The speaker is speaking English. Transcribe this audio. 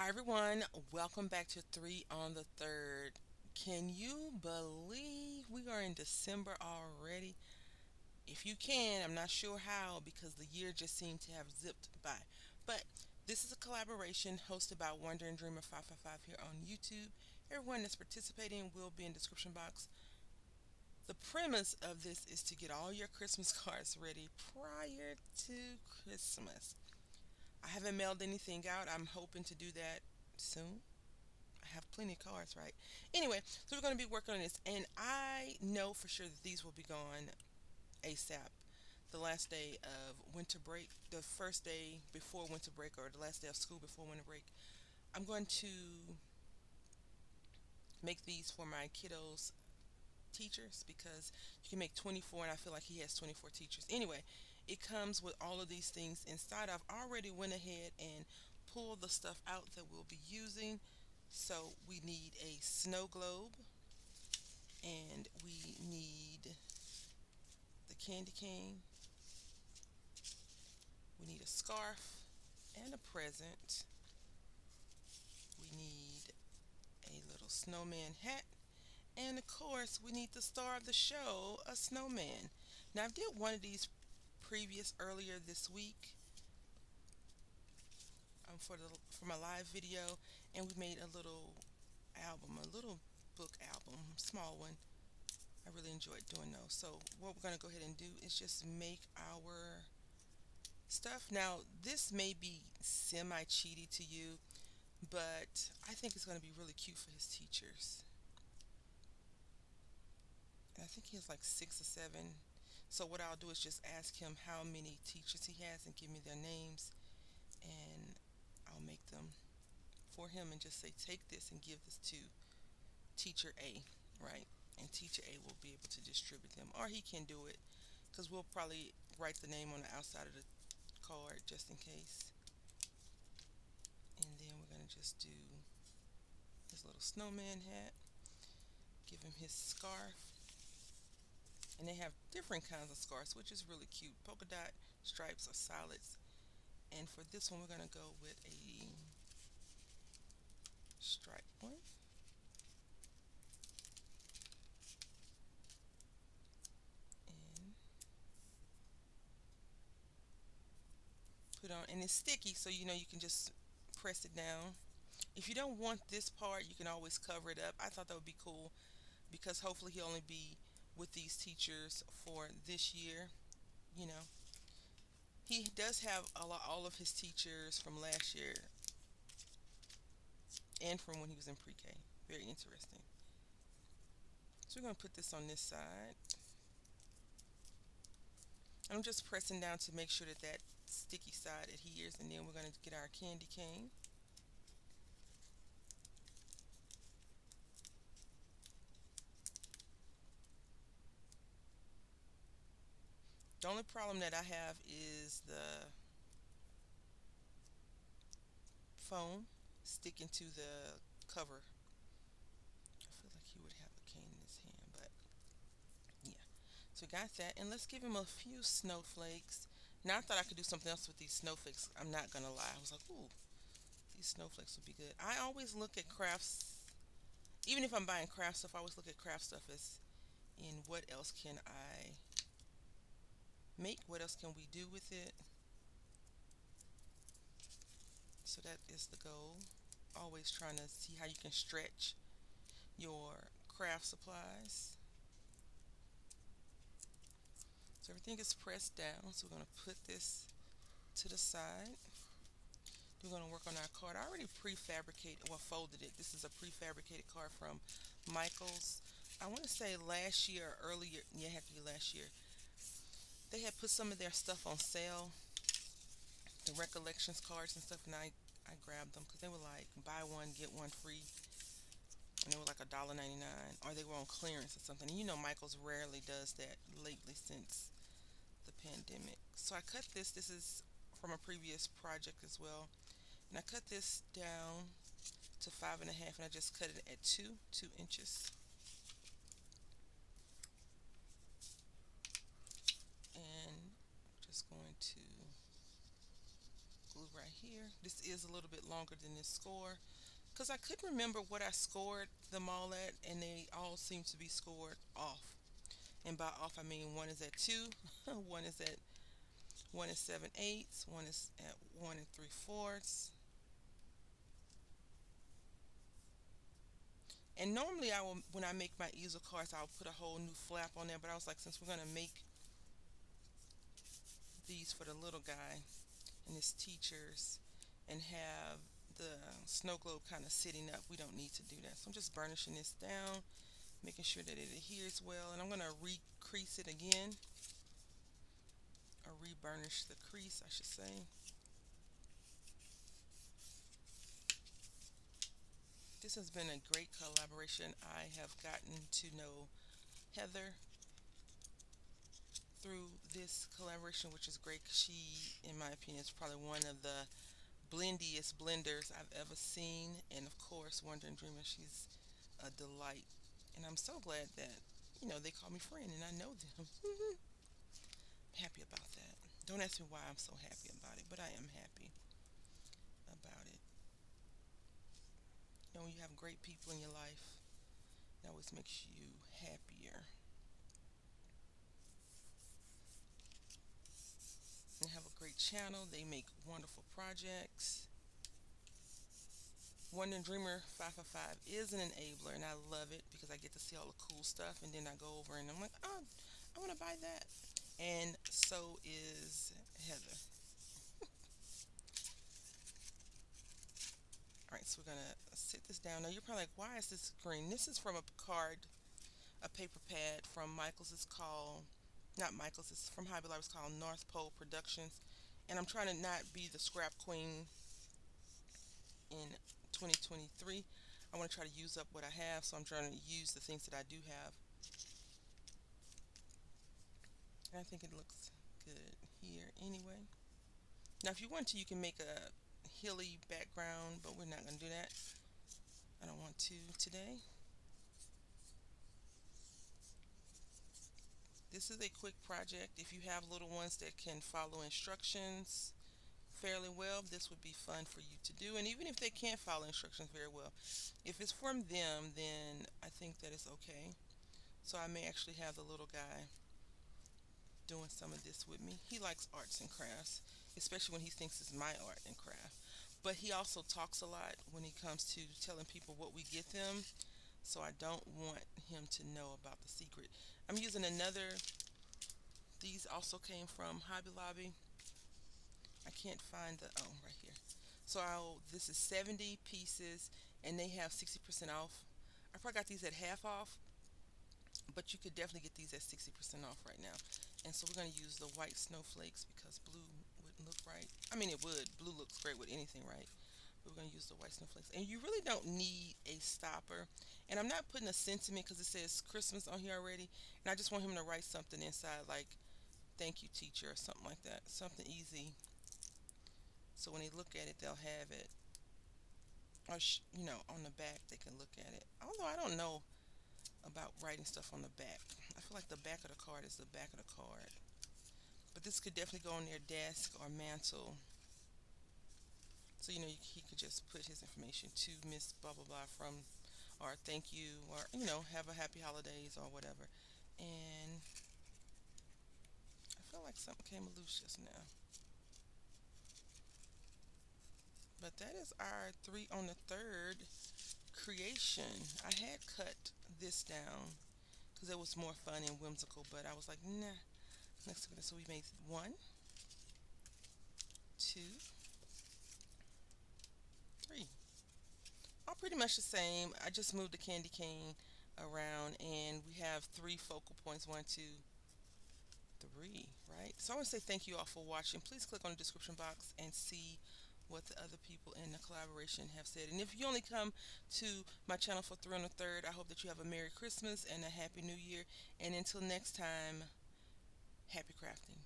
Hi everyone, welcome back to 3 on the 3rd. Can you believe we are in December already? If you can, I'm not sure how because the year just seemed to have zipped by. But this is a collaboration hosted by Wonder and Dreamer 555 here on YouTube. Everyone that's participating will be in the description box. The premise of this is to get all your Christmas cards ready prior to Christmas. I haven't mailed anything out. I'm hoping to do that soon. I have plenty of cards, right? Anyway, so we're going to be working on this, and I know for sure that these will be gone ASAP. The last day of winter break, the first day before winter break, or the last day of school before winter break, I'm going to make these for my kiddos' teachers because you can make 24, and I feel like he has 24 teachers. Anyway, it comes with all of these things inside. I've already went ahead and pulled the stuff out that we'll be using. So we need a snow globe, and we need the candy cane. We need a scarf and a present. We need a little snowman hat. And of course, we need the star of the show, a snowman. Now, I did one of these previous earlier this week for my live video, and we made a little album, a little book album, small one. I really enjoyed doing those. So what we're going to go ahead and do is just make our stuff. Now, this may be semi-cheaty to you, but I think it's going to be really cute for his teachers. And I think he has like 6 or 7. So what I'll do is just ask him how many teachers he has and give me their names, and I'll make them for him and just say, take this and give this to teacher A, right? And teacher A will be able to distribute them, or he can do it because we'll probably write the name on the outside of the card just in case. And then we're going to just do his little snowman hat, give him his scarf, and they have different kinds of scarves, which is really cute. Polka dot, stripes, or solids. And for this one, we're going to go with a stripe one. And put on, and it's sticky, so you know you can just press it down. If you don't want this part, you can always cover it up. I thought that would be cool because hopefully he'll only be with these teachers for this year. You know, he does have all of his teachers from last year and from when he was in pre-K. Very interesting. So we're going to put this on this side. I'm just pressing down to make sure that that sticky side adheres, and then we're going to get our candy cane. The only problem that I have is the foam sticking to the cover. I feel like he would have a cane in his hand, but yeah. So got that, and let's give him a few snowflakes. Now I thought I could do something else with these snowflakes. I'm not gonna lie. I was like, ooh, these snowflakes would be good. I always look at crafts, even if I'm buying craft stuff. I always look at craft stuff as in what else can I make? What else can we do with it? So that is the goal. Always trying to see how you can stretch your craft supplies. So everything is pressed down. So we're going to put this to the side. We're going to work on our card. I already prefabricated, well, folded it. This is a prefabricated card from Michaels. I want to say last year or earlier. Yeah, it had to be last year. They had put some of their stuff on sale, the recollections cards and stuff, and I grabbed them because they were like buy one get one free, and they were like $1.99, or they were on clearance or something. And you know, Michaels rarely does that lately since the pandemic. So I cut this. This is from a previous project as well, and I cut this down to 5.5, and I just cut it at 2 inches, and just going to glue right here. This is a little bit longer than this score because I couldn't remember what I scored them all at, and they all seem to be scored off. And by off, I mean one is at 2, one is at 1 and 7/8, one is at 1 and 3/4. And normally I will, when I make my easel cards, I'll put a whole new flap on there. But I was like, since we're gonna make these for the little guy and his teachers, and have the snow globe kind of sitting up, we don't need to do that. So I'm just burnishing this down, making sure that it adheres well, and I'm gonna re-crease it again, or re-burnish the crease, I should say. This has been a great collaboration. I have gotten to know Heather through this collaboration, which is great. She, in my opinion, is probably one of the blendiest blenders I've ever seen. And of course, Wonder and Dreamer, she's a delight. And I'm so glad that, they call me friend and I know them. Happy about that. Don't ask me why I'm so happy about it, but I am happy about it. When you have great people in your life, it always makes you happier. And have a great channel. They make wonderful projects. Wonder and Dreamer 555 is an enabler, and I love it because I get to see all the cool stuff, and then I go over and I'm like, oh, I want to buy that. And so is Heather. All right, so we're gonna sit this down. Now you're probably like, why is this green? This is from a card, a paper pad from Michaels. It's called, not Michaels, it's from Hobby Lobby. It's called North Pole Productions. And I'm trying to not be the scrap queen in 2023. I want to try to use up what I have, so I'm trying to use the things that I do have. And I think it looks good here anyway. Now, if you want to, you can make a hilly background, but we're not going to do that. I don't want to today. This is a quick project. If you have little ones that can follow instructions fairly well, this would be fun for you to do. And even if they can't follow instructions very well, if it's from them, then I think that it's okay. So I may actually have the little guy doing some of this with me. He likes arts and crafts, especially when he thinks it's my art and craft. But he also talks a lot when it comes to telling people what we get them. So I don't want him to know about the secret. I'm using another, these also came from Hobby Lobby. I can't find the, oh, right here. So this is 70 pieces and they have 60% off. I probably got these at half off, but you could definitely get these at 60% off right now. And so we're going to use the white snowflakes because blue wouldn't look right. I mean, it would. Blue looks great with anything, right? But we're going to use the white snowflakes. And you really don't need a stopper. And I'm not putting a sentiment because it says Christmas on here already. And I just want him to write something inside like, thank you, teacher, or something like that. Something easy. So when they look at it, they'll have it. Or, on the back, they can look at it. Although I don't know about writing stuff on the back. I feel like the back of the card is the back of the card. But this could definitely go on their desk or mantle. So, he could just put his information to Miss blah blah blah from, or thank you, or, have a happy holidays or whatever. And I feel like something came loose just now. But that is our 3 on the 3rd creation. I had cut this down because it was more fun and whimsical, but I was like, nah, let's look at it. So we made 1, 2, 3. All pretty much the same. I just moved the candy cane around and we have 3 focal points. 1, 2, 3, right? So I want to say thank you all for watching. Please click on the description box and see what the other people in the collaboration have said. And if you only come to my channel for 3 on the 3rd, I hope that you have a Merry Christmas and a Happy New Year. And until next time, happy crafting.